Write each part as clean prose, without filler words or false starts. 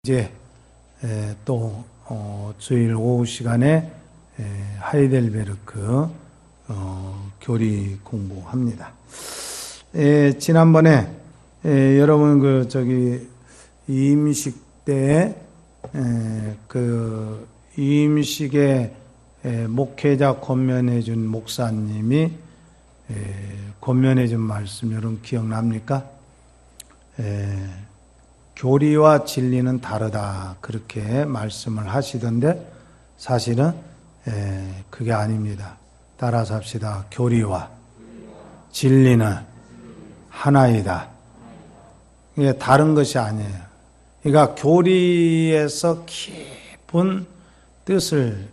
이제 또 주일 오후 시간에 하이델베르크 교리 공부합니다. 지난번에 여러분 이임식 때 그 이임식에 목회자 권면해 준 목사님이 권면해 준 말씀 여러분 기억납니까? 교리와 진리는 다르다 그렇게 말씀을 하시던데 사실은 그게 아닙니다. 따라서 합시다. 교리와 진리는 하나이다. 이게 다른 것이 아니에요. 그러니까 교리에서 깊은 뜻을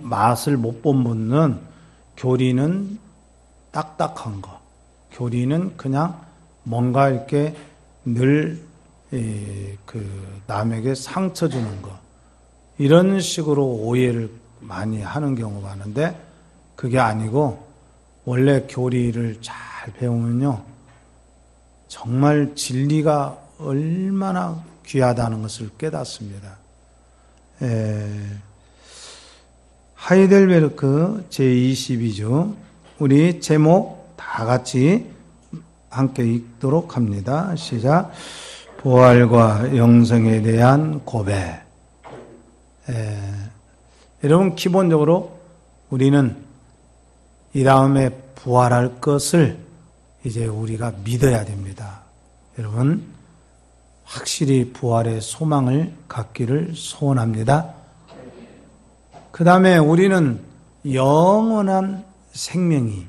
맛을 못 본 분은 교리는 딱딱한 거, 교리는 그냥 뭔가 이렇게 늘 남에게 상처 주는 거, 이런 식으로 오해를 많이 하는 경우가 많은데 그게 아니고 원래 교리를 잘 배우면요 정말 진리가 얼마나 귀하다는 것을 깨닫습니다. 하이델베르크 제22주 우리 제목 다 같이 함께 읽도록 합니다. 시작. 부활과 영생에 대한 고백. 여러분 기본적으로 우리는 이 다음에 부활할 것을 이제 우리가 믿어야 됩니다. 여러분 확실히 부활의 소망을 갖기를 소원합니다. 그 다음에 우리는 영원한 생명이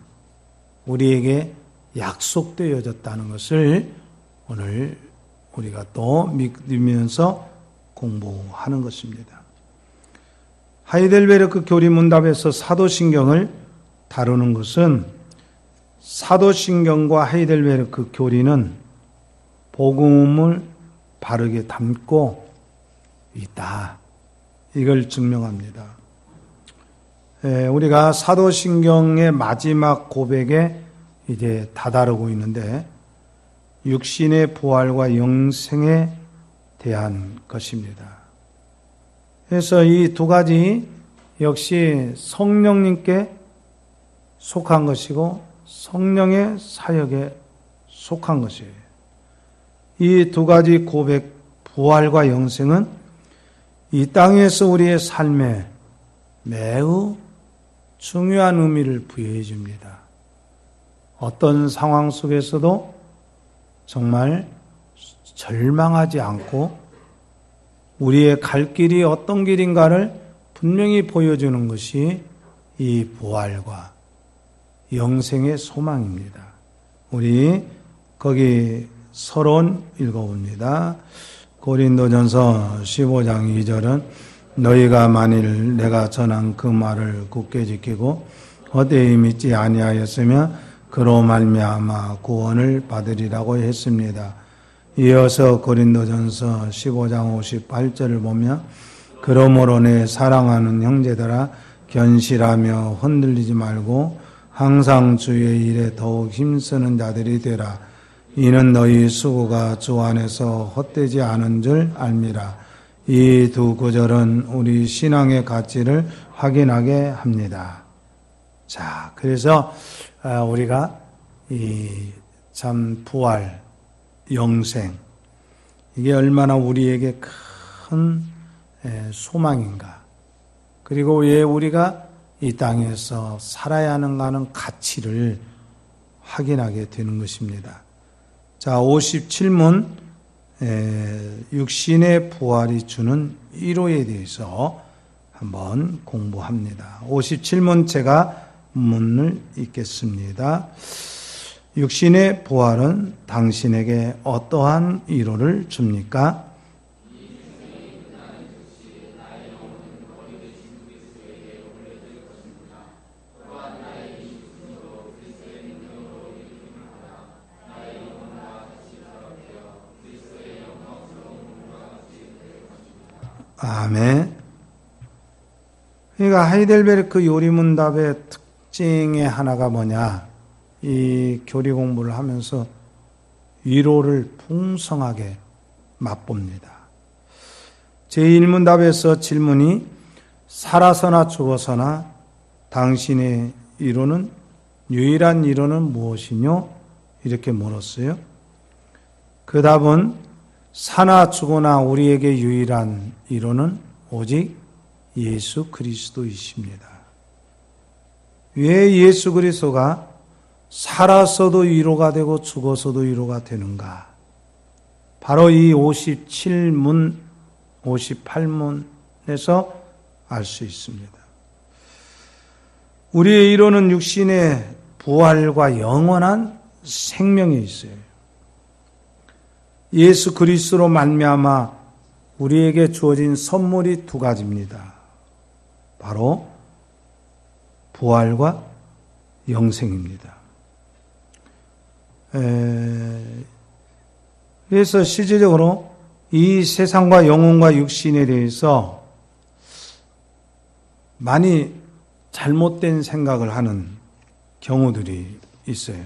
우리에게 약속되어졌다는 것을 오늘 우리가 또 믿으면서 공부하는 것입니다. 하이델베르크 교리문답에서 사도신경을 다루는 것은 사도신경과 하이델베르크 교리는 복음을 바르게 담고 있다. 이걸 증명합니다. 우리가 사도신경의 마지막 고백에 이제 다다르고 있는데 육신의 부활과 영생에 대한 것입니다. 그래서 이 두 가지 역시 성령님께 속한 것이고 성령의 사역에 속한 것이에요. 이 두 가지 고백, 부활과 영생은 이 땅에서 우리의 삶에 매우 중요한 의미를 부여해 줍니다. 어떤 상황 속에서도 정말 절망하지 않고 우리의 갈 길이 어떤 길인가를 분명히 보여주는 것이 이 부활과 영생의 소망입니다. 우리 거기 서론 읽어봅니다. 고린도전서 15장 2절은 너희가 만일 내가 전한 그 말을 굳게 지키고 헛되이 믿지 아니하였으면 그로 말미암아 구원을 받으리라고 했습니다. 이어서 고린도전서 15장 58절을 보면 그러므로 내 사랑하는 형제들아 견실하며 흔들리지 말고 항상 주의 일에 더욱 힘쓰는 자들이 되라. 이는 너희 수고가 주 안에서 헛되지 않은 줄 알미라. 이 두 구절은 우리 신앙의 가치를 확인하게 합니다. 자, 그래서 우리가 이 참 부활, 영생 이게 얼마나 우리에게 큰 소망인가. 그리고 왜 우리가 이 땅에서 살아야 하는가 하는 가치를 확인하게 되는 것입니다. 자, 57문 육신의 부활이 주는 위로에 대해서 한번 공부합니다. 57문 제가 문을 읽겠습니다. 육신의 부활은 당신에게 어떠한 위로를 줍니까? 아멘. 그러니까 하이델베르크 요리문답의 특징의 하나가 뭐냐? 이 교리 공부를 하면서 위로를 풍성하게 맛봅니다. 제1문답에서 질문이 살아서나 죽어서나 당신의 이론은 유일한 이론은 무엇이뇨? 이렇게 물었어요. 그 답은 사나 죽어나 우리에게 유일한 이론은 오직 예수 그리스도이십니다. 왜 예수 그리스도가 살아서도 위로가 되고 죽어서도 위로가 되는가? 바로 이 57문, 58문에서 알 수 있습니다. 우리의 이론은 육신의 부활과 영원한 생명에 있어요. 예수 그리스도로 말미암아 우리에게 주어진 선물이 두 가지입니다. 바로 부활과 영생입니다. 그래서 실질적으로 이 세상과 영혼과 육신에 대해서 많이 잘못된 생각을 하는 경우들이 있어요.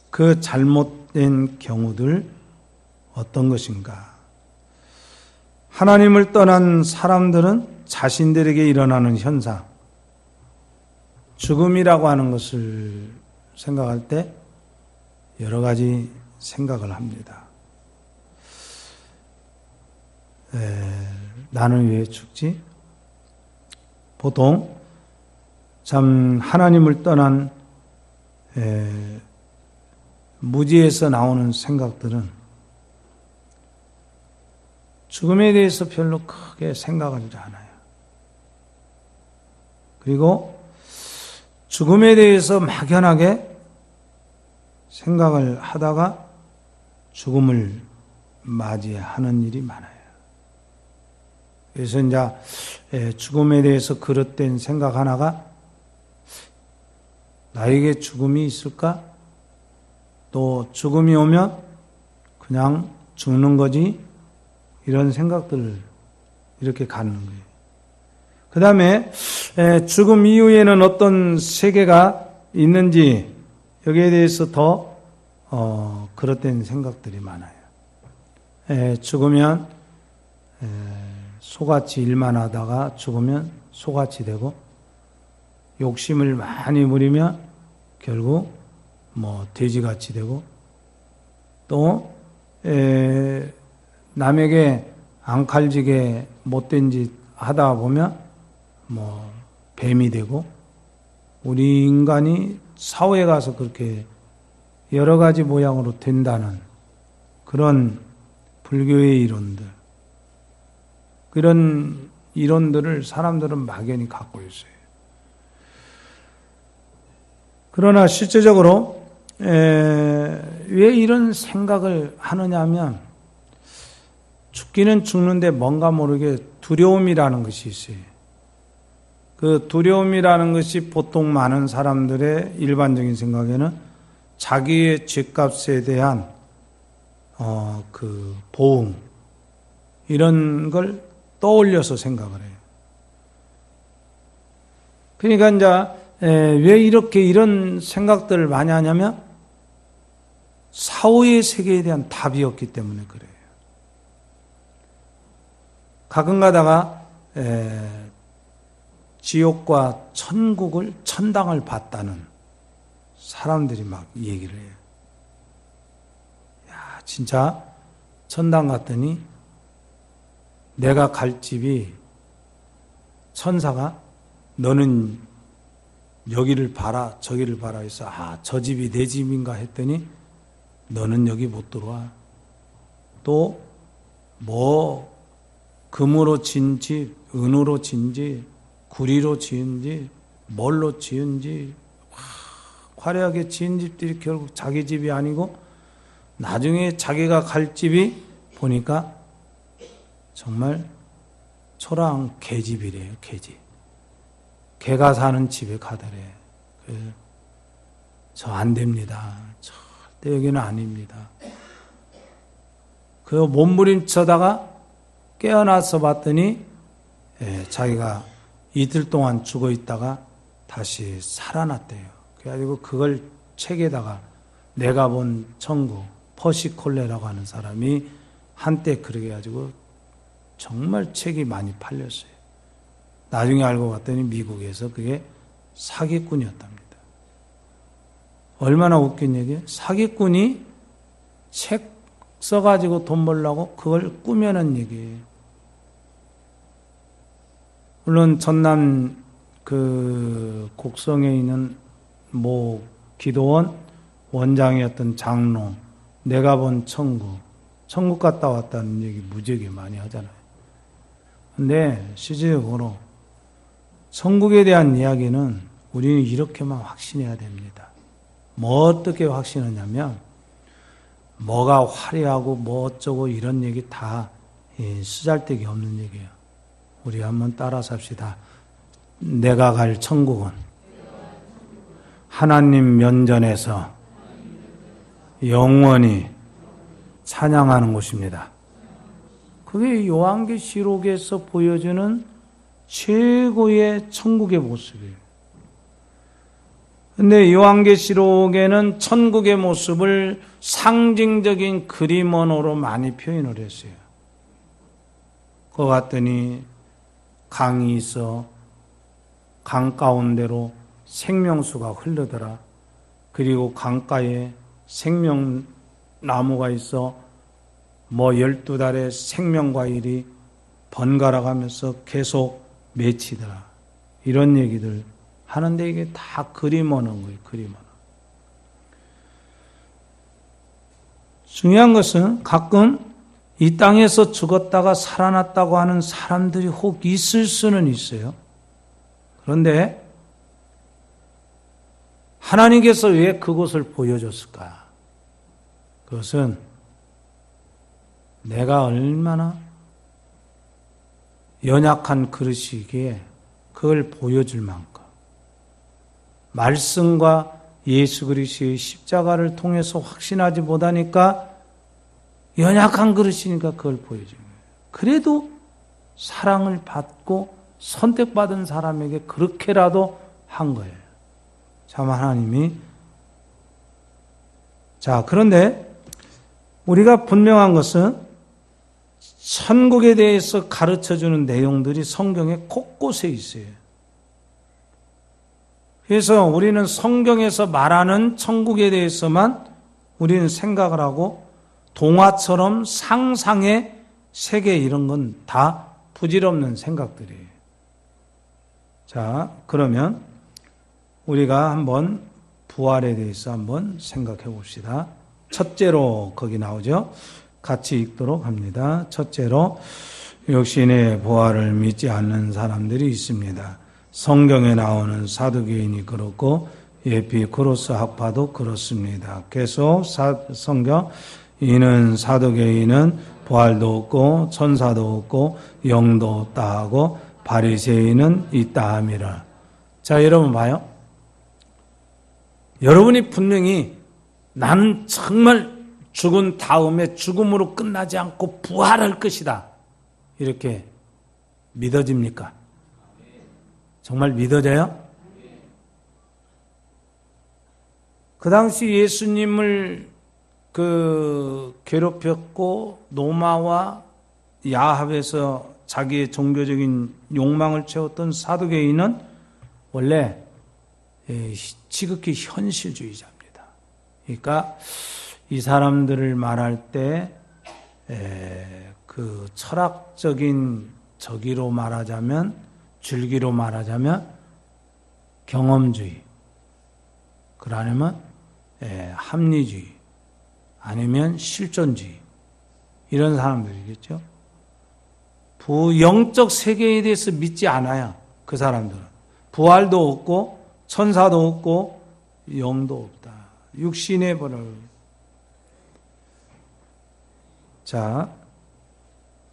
그 잘못된 경우들 어떤 것인가? 하나님을 떠난 사람들은 자신들에게 일어나는 현상, 죽음이라고 하는 것을 생각할 때 여러 가지 생각을 합니다. 나는 왜 죽지? 보통 참 하나님을 떠난 무지에서 나오는 생각들은 죽음에 대해서 별로 크게 생각하지 않아요. 그리고 죽음에 대해서 막연하게 생각을 하다가 죽음을 맞이하는 일이 많아요. 그래서 이제 죽음에 대해서 그릇된 생각 하나가 나에게 죽음이 있을까? 또 죽음이 오면 그냥 죽는 거지? 이런 생각들을 이렇게 갖는 거예요. 그 다음에 죽음 이후에는 어떤 세계가 있는지 여기에 대해서 더 그릇된 생각들이 많아요. 죽으면 소같이 일만 하다가 죽으면 소같이 되고 욕심을 많이 부리면 결국 돼지같이 되고 또 남에게 앙칼지게 못된 짓 하다 보면 뱀이 되고 우리 인간이 사후에 가서 그렇게 여러 가지 모양으로 된다는 그런 불교의 이론들, 그런 이론들을 사람들은 막연히 갖고 있어요. 그러나 실제적으로 왜 이런 생각을 하느냐 하면 죽기는 죽는데 뭔가 모르게 두려움이라는 것이 있어요. 그 두려움이라는 것이 보통 많은 사람들의 일반적인 생각에는 자기의 죗값에 대한 그 보응 이런 걸 떠올려서 생각을 해요. 그러니까 이제 왜 이렇게 이런 생각들을 많이 하냐면 사후의 세계에 대한 답이 없기 때문에 그래요. 가끔 가다가 지옥과 천국을 천당을 봤다는 사람들이 막 얘기를 해요. 야, 진짜 천당 갔더니 내가 갈 집이 천사가 너는 여기를 봐라 저기를 봐라 해서 저 집이 내 집인가 했더니 너는 여기 못 들어와. 또 금으로 진 집, 은으로 진 집, 구리로 지은 집, 뭘로 지은 집, 화려하게 지은 집들이 결국 자기 집이 아니고 나중에 자기가 갈 집이 보니까 정말 초라한 개집이래요. 개집. 개가 사는 집에 가더래. 저 안 됩니다. 절대 여기는 아닙니다. 그 몸부림쳐다가 깨어나서 봤더니 자기가 이틀 동안 죽어 있다가 다시 살아났대요. 그래가지고 그걸 책에다가 내가 본 천국 퍼시콜레라고 하는 사람이 한때 그렇게 해가지고 정말 책이 많이 팔렸어요. 나중에 알고 봤더니 미국에서 그게 사기꾼이었답니다. 얼마나 웃긴 얘기예요? 사기꾼이 책 써가지고 돈 벌려고 그걸 꾸며낸 얘기예요. 물론 전남 그 곡성에 있는 모 기도원 원장이었던 장로, 내가 본 천국 갔다 왔다는 얘기 무지하게 많이 하잖아요. 근데 실질적으로 천국에 대한 이야기는 우리는 이렇게만 확신해야 됩니다. 뭐 어떻게 확신하냐면 뭐가 화려하고 뭐 어쩌고 이런 얘기 다 쓰잘데기 없는 얘기예요. 우리 한번 따라 삽시다. 내가 갈 천국은 하나님 면전에서 영원히 찬양하는 곳입니다. 그게 요한계시록에서 보여주는 최고의 천국의 모습이에요. 근데 요한계시록에는 천국의 모습을 상징적인 그림 언어로 많이 표현을 했어요. 그거 같더니 강이 있어 강 가운데로 생명수가 흐르더라. 그리고 강가에 생명나무가 있어 뭐 12달의 생명과일이 번갈아 가면서 계속 맺히더라. 이런 얘기들 하는데 이게 다 그림 언어인 거예요. 그림 언어. 중요한 것은 가끔 이 땅에서 죽었다가 살아났다고 하는 사람들이 혹 있을 수는 있어요. 그런데 하나님께서 왜 그것을 보여줬을까? 그것은 내가 얼마나 연약한 그릇이기에 그걸 보여줄 만큼 말씀과 예수 그리스도의 십자가를 통해서 확신하지 못하니까 연약한 그릇이니까 그걸 보여줘요. 그래도 사랑을 받고 선택받은 사람에게 그렇게라도 한 거예요. 참 하나님이. 자, 그런데 우리가 분명한 것은 천국에 대해서 가르쳐주는 내용들이 성경에 곳곳에 있어요. 그래서 우리는 성경에서 말하는 천국에 대해서만 우리는 생각을 하고 동화처럼 상상의 세계 이런 건 다 부질없는 생각들이에요. 자, 그러면 우리가 한번 부활에 대해서 한번 생각해 봅시다. 첫째로 거기 나오죠. 같이 읽도록 합니다. 첫째로 육신의 부활을 믿지 않는 사람들이 있습니다. 성경에 나오는 사두개인이 그렇고 에피쿠로스 학파도 그렇습니다. 계속 성경 이는 사두개인은 부활도 없고 천사도 없고 영도 없다 하고 바리새인은 있다 함이라. 자, 여러분 봐요. 여러분이 분명히 나는 정말 죽은 다음에 죽음으로 끝나지 않고 부활할 것이다. 이렇게 믿어집니까? 정말 믿어져요? 그 당시 예수님을 괴롭혔고 노마와 야합에서 자기의 종교적인 욕망을 채웠던 사두개인은 원래 지극히 현실주의자입니다. 그러니까 이 사람들을 말할 때 그 철학적인 저기로 말하자면 줄기로 말하자면 경험주의, 그러면 합리주의, 아니면 실존주의 이런 사람들이겠죠. 영적 세계에 대해서 믿지 않아요. 그 사람들은 부활도 없고 천사도 없고 영도 없다. 육신의 벌을. 자,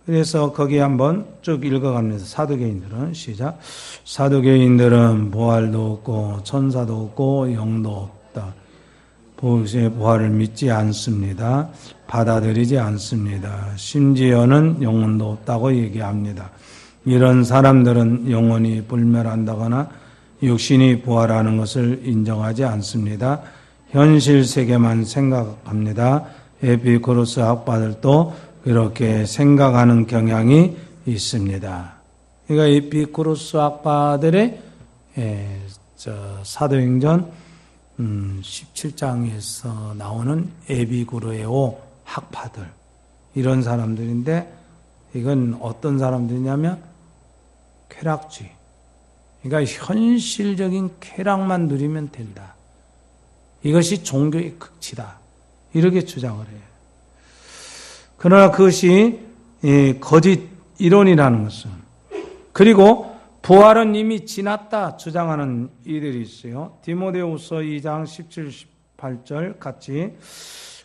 그래서 거기 한번 쭉 읽어가면서 사두개인들은 시작. 사두개인들은 부활도 없고 천사도 없고 영도 없다. 부활을 믿지 않습니다. 받아들이지 않습니다. 심지어는 영혼도 없다고 얘기합니다. 이런 사람들은 영혼이 불멸한다거나 육신이 부활하는 것을 인정하지 않습니다. 현실 세계만 생각합니다. 에피쿠로스 학파들도 그렇게 생각하는 경향이 있습니다. 그러니까 에피쿠로스 학파들의 사도행전 17장에서 나오는 에피쿠레오 학파들, 이런 사람들인데, 이건 어떤 사람들이냐면 쾌락주의. 그러니까 현실적인 쾌락만 누리면 된다. 이것이 종교의 극치다. 이렇게 주장을 해요. 그러나 그것이 거짓 이론이라는 것은, 그리고 부활은 이미 지났다 주장하는 이들이 있어요. 디모데후서 2장 17, 18절 같이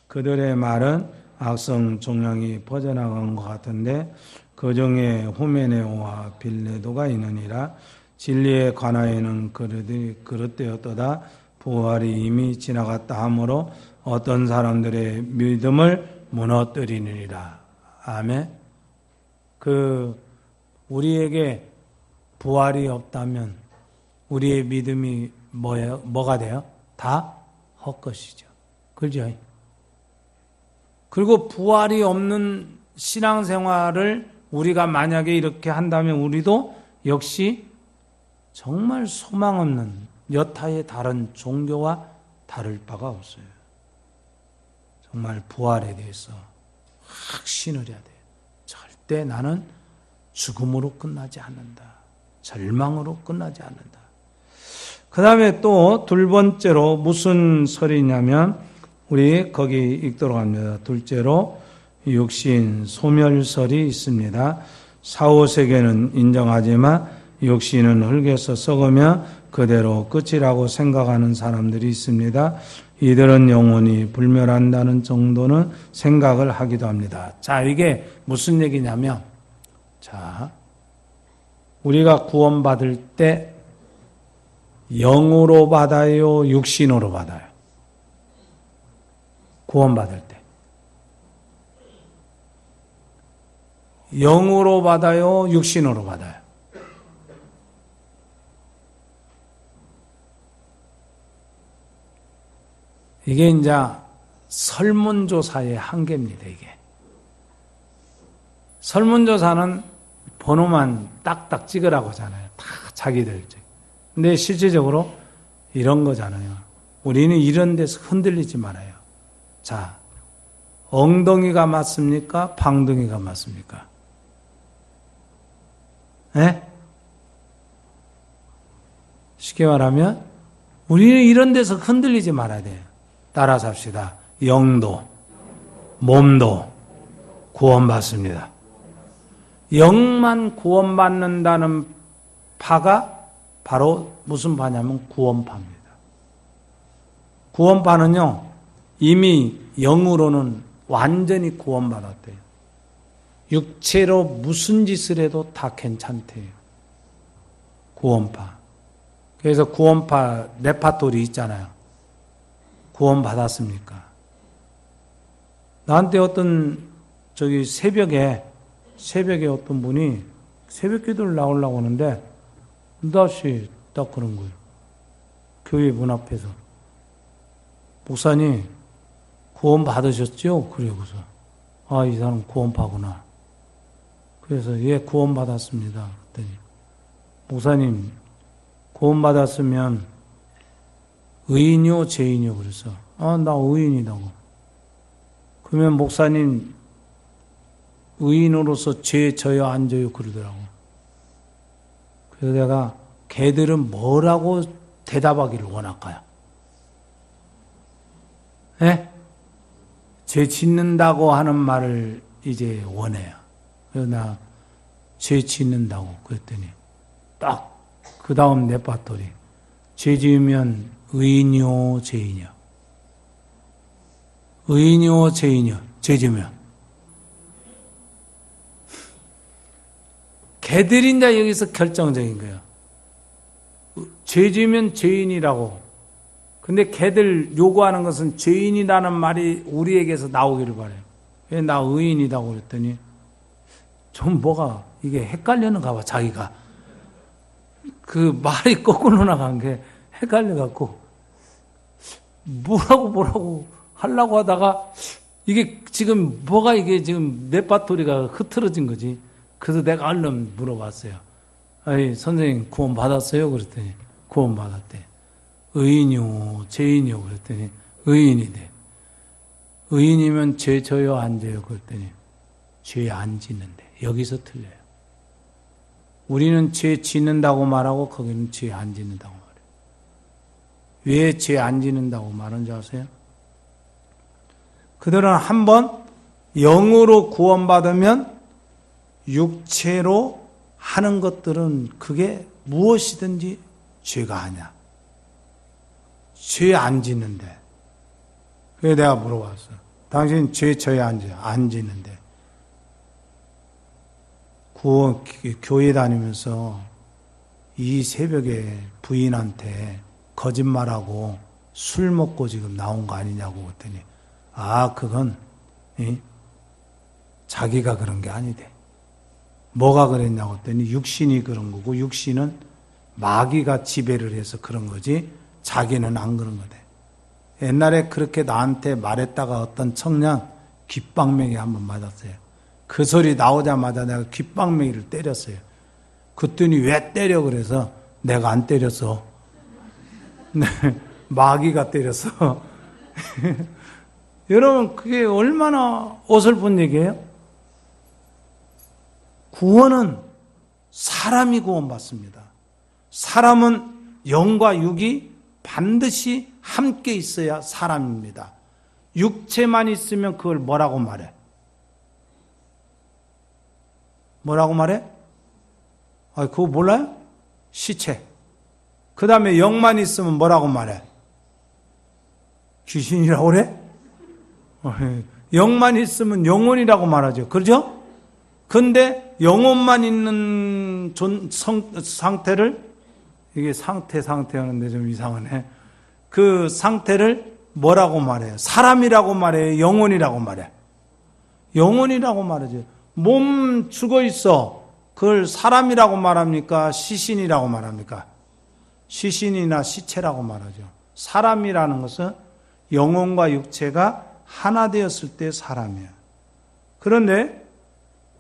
그들의 말은 악성 종양이 퍼져나간 것 같은데 그 중에 후메네오와 빌레도가 있느니라. 진리에 관하여는 그들이 그릇되었도다. 부활이 이미 지나갔다 하므로 어떤 사람들의 믿음을 무너뜨리느니라. 아멘. 우리에게 부활이 없다면 우리의 믿음이 뭐가 돼요? 다 헛것이죠. 그렇죠? 그리고 부활이 없는 신앙생활을 우리가 만약에 이렇게 한다면 우리도 역시 정말 소망 없는 여타의 다른 종교와 다를 바가 없어요. 정말 부활에 대해서 확신을 해야 돼요. 절대 나는 죽음으로 끝나지 않는다. 절망으로 끝나지 않는다. 그 다음에 또 둘 번째로 무슨 설이냐면, 우리 거기 읽도록 합니다. 둘째로 육신 소멸설이 있습니다. 사후세계는 인정하지만 육신은 흙에서 썩으며 그대로 끝이라고 생각하는 사람들이 있습니다. 이들은 영원히 불멸한다는 정도는 생각을 하기도 합니다. 자, 이게 무슨 얘기냐면, 자, 우리가 구원받을 때 영으로 받아요, 육신으로 받아요? 구원받을 때 영으로 받아요, 육신으로 받아요? 이게 이제 설문조사의 한계입니다. 이게 설문조사는 번호만 딱딱 찍으라고 하잖아요. 다 자기들. 근데 실제적으로 이런 거잖아요. 우리는 이런 데서 흔들리지 말아요. 자, 엉덩이가 맞습니까? 방둥이가 맞습니까? 예? 쉽게 말하면 우리는 이런 데서 흔들리지 말아야 돼요. 따라서 합시다. 영도, 몸도 구원받습니다. 영만 구원받는다는 파가 바로 무슨 파냐면 구원파입니다. 구원파는요, 이미 영으로는 완전히 구원받았대요. 육체로 무슨 짓을 해도 다 괜찮대요. 구원파. 그래서 구원파 레파토리 있잖아요. 구원받았습니까? 나한테 새벽에 어떤 분이 새벽 기도를 나오려고 하는데, 다시 딱 그런 거예요. 교회 문 앞에서. 목사님, 구원 받으셨죠? 그러고서. 아, 이 사람 구원파구나. 그래서, 예, 구원 받았습니다. 그랬더니, 목사님, 구원 받았으면 의인이요, 죄인이요? 그래서, 아, 나 의인이라고. 그러면 목사님, 의인으로서 죄 져요, 안 져요? 그러더라고. 그래서 내가 걔들은 뭐라고 대답하기를 원할까요? 예? 죄 짓는다고 하는 말을 이제 원해요. 그래서 나 죄 짓는다고 그랬더니 딱 그 다음 레파토리. 죄 지으면 의인이요, 죄인이요? 의인이요, 죄인이요? 죄 지으면. 걔들이 이제 여기서 결정적인 거예요. 죄 지으면 죄인이라고. 근데 걔들 요구하는 것은 죄인이라는 말이 우리에게서 나오기를 바래요. 왜 나 의인이라고 그랬더니 좀 뭐가 이게 헷갈렸는가 봐, 자기가. 그 말이 거꾸로 나간 게 헷갈려갖고 뭐라고 하려고 하다가 이게 지금 뭐가 이게 지금 레파토리가 흐트러진 거지. 그래서 내가 얼른 물어봤어요. 아니, 선생님 구원 받았어요? 그랬더니 구원 받았대. 의인이요, 죄인이요? 그랬더니 의인이대. 의인이면 죄 져요, 안 져요? 그랬더니 죄 안 짓는데. 여기서 틀려요. 우리는 죄 짓는다고 말하고 거기는 죄 안 짓는다고 말해요. 왜 죄 안 짓는다고 말하는지 아세요? 그들은 한번 영으로 구원받으면 육체로 하는 것들은 그게 무엇이든지 죄가 아니야. 죄 안 짓는데. 그래서 내가 물어봤어. 당신 죄 져야 안 져요? 안 짓는데. 교회 다니면서 이 새벽에 부인한테 거짓말하고 술 먹고 지금 나온 거 아니냐고 그랬더니 그건 자기가 그런 게 아니대. 뭐가 그랬냐고 했더니 육신이 그런 거고 육신은 마귀가 지배를 해서 그런 거지 자기는 안 그런 거대. 옛날에 그렇게 나한테 말했다가 어떤 청년 귓방맹이 한번 맞았어요. 그 소리 나오자마자 내가 귓방맹이를 때렸어요. 그랬더니 왜 때려 그래서 내가 안 때렸어. 마귀가 때렸어. 여러분 그게 얼마나 어설픈 얘기예요? 구원은 사람이 구원받습니다. 사람은 영과 육이 반드시 함께 있어야 사람입니다. 육체만 있으면 그걸 뭐라고 말해? 뭐라고 말해? 그거 몰라요? 시체. 그 다음에 영만 있으면 뭐라고 말해? 귀신이라고 그래? 영만 있으면 영혼이라고 말하죠. 그렇죠? 근데 영혼만 있는 상태를, 이게 상태 하는데 좀 이상하네. 그 상태를 뭐라고 말해요? 사람이라고 말해요? 영혼이라고 말해? 영혼이라고 말하죠. 몸 죽어 있어. 그걸 사람이라고 말합니까? 시신이라고 말합니까? 시신이나 시체라고 말하죠. 사람이라는 것은 영혼과 육체가 하나 되었을 때 사람이에요. 그런데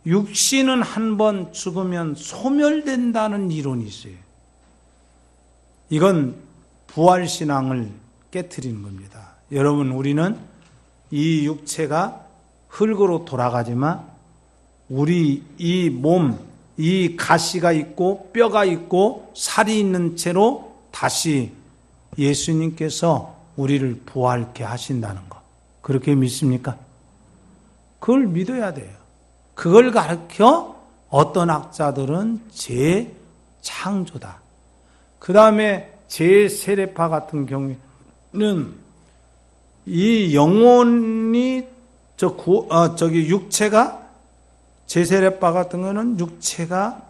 육신은 한 번 죽으면 소멸된다는 이론이 있어요. 이건 부활신앙을 깨트리는 겁니다. 여러분, 우리는 이 육체가 흙으로 돌아가지만 우리 이 몸, 이 가시가 있고 뼈가 있고 살이 있는 채로 다시 예수님께서 우리를 부활케 하신다는 것. 그렇게 믿습니까? 그걸 믿어야 돼요. 그걸 가르쳐 어떤 학자들은 재창조다. 그 다음에 재세례파 같은 경우는 이 영혼이 육체가 재세례파 같은 거는 육체가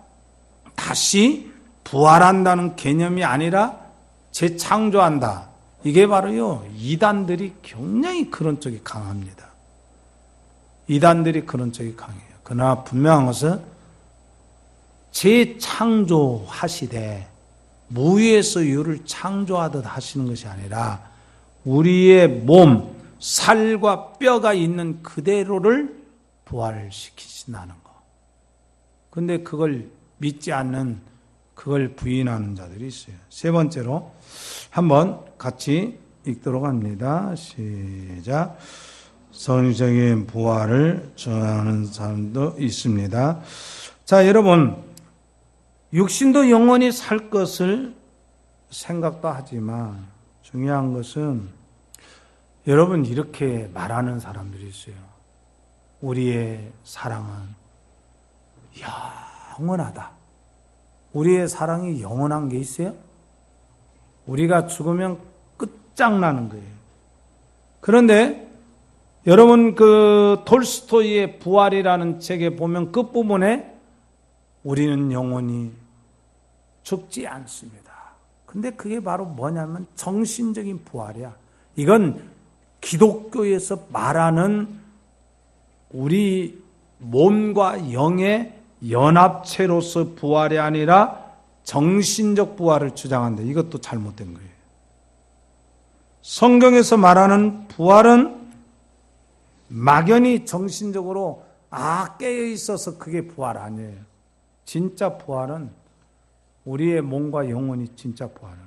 다시 부활한다는 개념이 아니라 재창조한다. 이게 바로요, 이단들이 굉장히 그런 쪽이 강합니다. 이단들이 그런 쪽이 강해요. 그러나 분명한 것은 재창조하시되 무에서 유를 창조하듯 하시는 것이 아니라 우리의 몸, 살과 뼈가 있는 그대로를 부활시키신다는 거. 근데 그걸 믿지 않는, 그걸 부인하는 자들이 있어요. 세 번째로 한번 같이 읽도록 합니다. 시작. 성리적인 부활을 전하는 사람도 있습니다. 자, 여러분, 육신도 영원히 살 것을 생각도 하지만 중요한 것은 여러분 이렇게 말하는 사람들이 있어요. 우리의 사랑은 영원하다. 우리의 사랑이 영원한 게 있어요? 우리가 죽으면 끝장나는 거예요. 그런데 여러분 그 톨스토이의 부활이라는 책에 보면 끝부분에 우리는 영원히 죽지 않습니다. 근데 그게 바로 뭐냐면 정신적인 부활이야. 이건 기독교에서 말하는 우리 몸과 영의 연합체로서 부활이 아니라 정신적 부활을 주장한다. 이것도 잘못된 거예요. 성경에서 말하는 부활은 막연히 정신적으로 깨어 있어서 그게 부활 아니에요. 진짜 부활은 우리의 몸과 영혼이 진짜 부활은.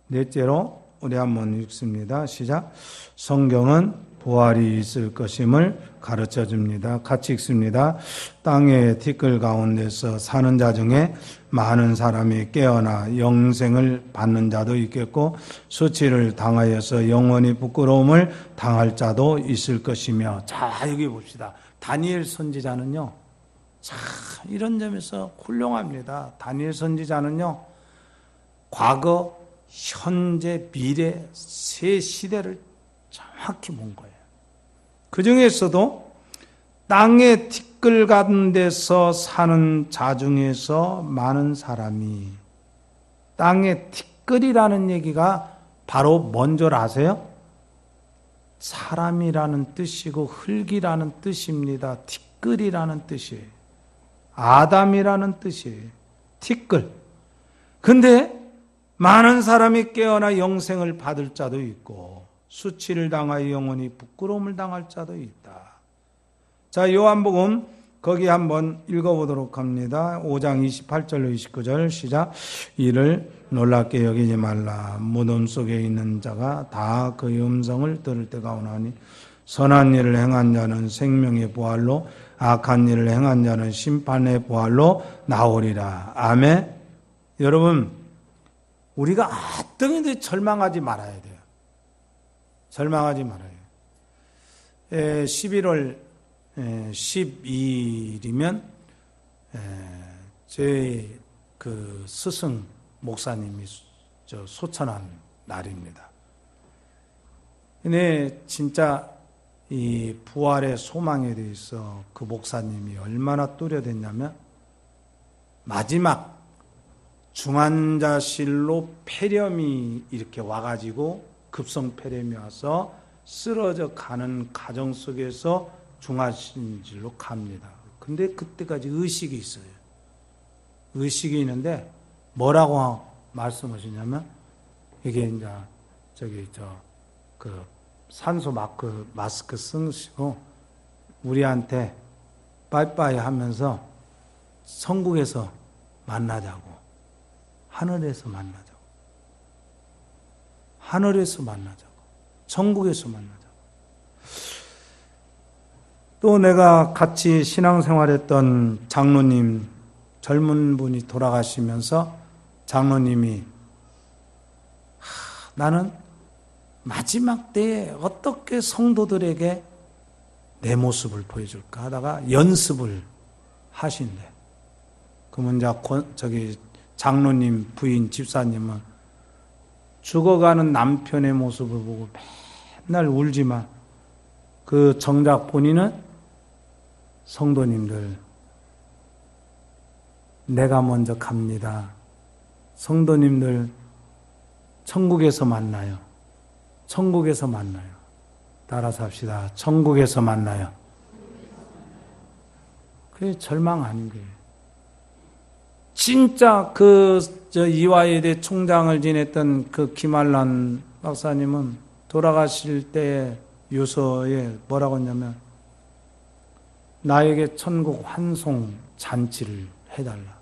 넷째로 우리 한번 읽습니다. 시작. 성경은 부활이 있을 것임을 가르쳐 줍니다. 같이 읽습니다. 땅의 티끌 가운데서 사는 자 중에 많은 사람이 깨어나 영생을 받는 자도 있겠고 수치를 당하여서 영원히 부끄러움을 당할 자도 있을 것이며. 자, 여기 봅시다. 다니엘 선지자는요, 참 이런 점에서 훌륭합니다. 다니엘 선지자는요, 과거, 현재, 미래 세 시대를 정확히 본 거예요. 그 중에서도 땅의 티끌 같은 데서 사는 자 중에서 많은 사람이, 땅의 티끌이라는 얘기가 바로 뭔 줄 아세요? 사람이라는 뜻이고 흙이라는 뜻입니다. 티끌이라는 뜻이에요. 아담이라는 뜻이에요. 티끌. 근데 많은 사람이 깨어나 영생을 받을 자도 있고 수치를 당하여 영원히 부끄러움을 당할 자도 있다. 자, 요한복음 거기 한번 읽어보도록 합니다. 5장 28절로 29절 시작. 이를 놀랍게 여기지 말라. 무덤 속에 있는 자가 다 그의 음성을 들을 때가 오나니 선한 일을 행한 자는 생명의 부활로 악한 일을 행한 자는 심판의 부활로 나오리라. 아멘. 여러분, 우리가 어떻게든 절망하지 말아야 돼요. 절망하지 말아요. 11월 12일이면 제 그 스승 목사님이 소천한 날입니다. 근데 진짜 이 부활의 소망에 대해서 그 목사님이 얼마나 뚜렷했냐면 마지막 중환자실로 폐렴이 이렇게 와가지고 급성 폐렴이 와서 쓰러져 가는 과정 속에서 중환자실로 갑니다. 근데 그때까지 의식이 있어요. 의식이 있는데 뭐라고 말씀하시냐면 이게 이제 그 산소 마스크 쓰시고 우리한테 빠이빠이 하면서 천국에서 만나자고. 하늘에서 만나자고. 하늘에서 만나자고. 천국에서 만나자고. 또 내가 같이 신앙생활했던 장로님, 젊은 분이 돌아가시면서 장로님이 나는 마지막 때에 어떻게 성도들에게 내 모습을 보여줄까 하다가 연습을 하신대. 그러면 저기 장로님 부인 집사님은 죽어가는 남편의 모습을 보고 맨날 울지만 그 정작 본인은 성도님들 내가 먼저 갑니다. 성도님들 천국에서 만나요. 천국에서 만나요. 따라서 합시다. 천국에서 만나요. 그게 절망 아닌 거예요. 진짜 이화여대 총장을 지냈던 그 김한란 박사님은 돌아가실 때 유서에 뭐라고 했냐면 나에게 천국 환송 잔치를 해달라.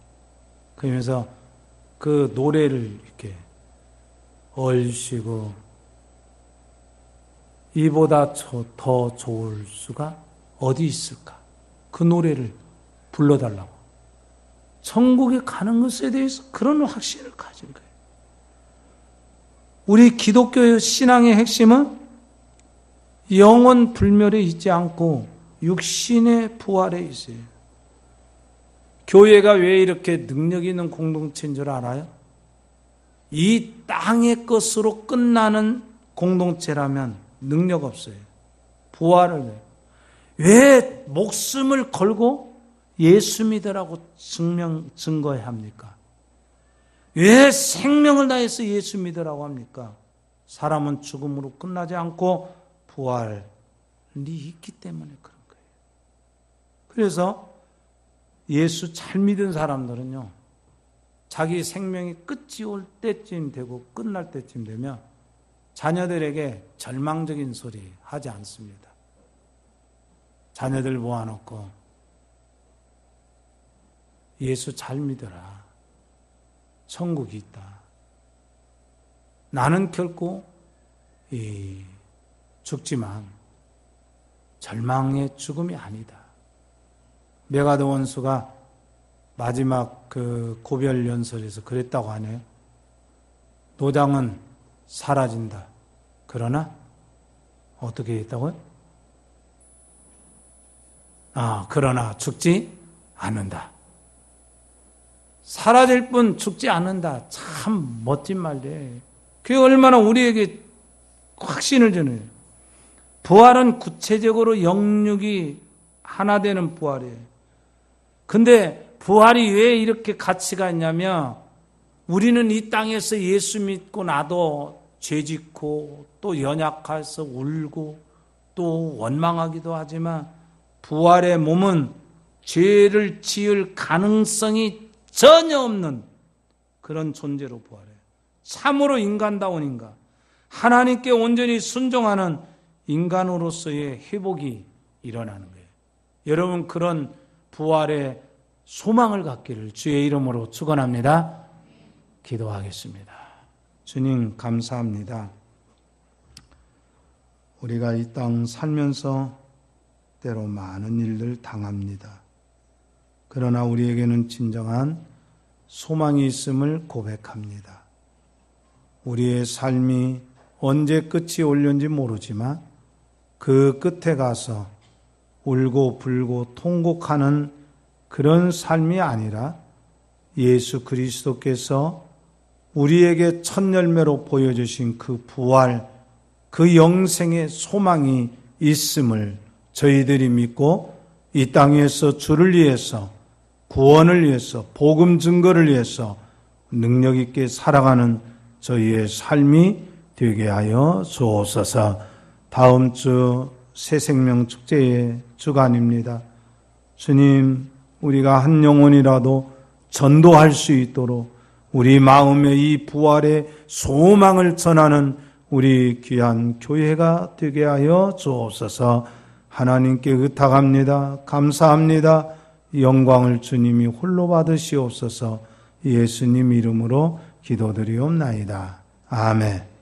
그러면서 그 노래를 이렇게 얼씨구 이보다 더 좋을 수가 어디 있을까? 그 노래를 불러달라고. 천국에 가는 것에 대해서 그런 확신을 가진 거예요. 우리 기독교의 신앙의 핵심은 영원 불멸에 있지 않고 육신의 부활에 있어요. 교회가 왜 이렇게 능력 있는 공동체인 줄 알아요? 이 땅의 것으로 끝나는 공동체라면 능력 없어요. 부활을 해요. 왜 목숨을 걸고 예수 믿으라고 증거해야 합니까? 왜 생명을 다해서 예수 믿으라고 합니까? 사람은 죽음으로 끝나지 않고 부활이 있기 때문에 그런 거예요. 그래서 예수 잘 믿은 사람들은요, 자기 생명이 끝이 올 때쯤 되고 끝날 때쯤 되면 자녀들에게 절망적인 소리 하지 않습니다. 자녀들 모아놓고 예수 잘 믿어라. 천국이 있다. 나는 결코 죽지만 절망의 죽음이 아니다. 메가드 원수가 마지막 그 고별 연설에서 그랬다고 하네요. 노장은 사라진다. 그러나 어떻게 했다고요? 그러나 죽지 않는다. 사라질 뿐 죽지 않는다. 참 멋진 말이에요. 그게 얼마나 우리에게 확신을 주는. 부활은 구체적으로 영육이 하나 되는 부활이에요. 근데 부활이 왜 이렇게 가치가 있냐면 우리는 이 땅에서 예수 믿고 나도 죄짓고 또 연약해서 울고 또 원망하기도 하지만 부활의 몸은 죄를 지을 가능성이 전혀 없는 그런 존재로 부활해요. 참으로 인간다운 인간, 하나님께 온전히 순종하는 인간으로서의 회복이 일어나는 거예요. 여러분 그런 부활의 소망을 갖기를 주의 이름으로 축원합니다. 기도하겠습니다. 주님 감사합니다. 우리가 이 땅 살면서 때로 많은 일들 당합니다. 그러나 우리에게는 진정한 소망이 있음을 고백합니다. 우리의 삶이 언제 끝이 올는지 모르지만 그 끝에 가서 울고 불고 통곡하는 그런 삶이 아니라 예수 그리스도께서 우리에게 첫 열매로 보여주신 그 부활, 그 영생의 소망이 있음을 저희들이 믿고 이 땅에서 주를 위해서, 구원을 위해서, 복음 증거를 위해서 능력 있게 살아가는 저희의 삶이 되게 하여 주옵소서. 다음 주 새생명 축제의 주간입니다. 주님, 우리가 한 영혼이라도 전도할 수 있도록 우리 마음에 이 부활의 소망을 전하는 우리 귀한 교회가 되게 하여 주옵소서. 하나님께 의탁합니다. 감사합니다. 영광을 주님이 홀로 받으시옵소서. 예수님 이름으로 기도드리옵나이다. 아멘.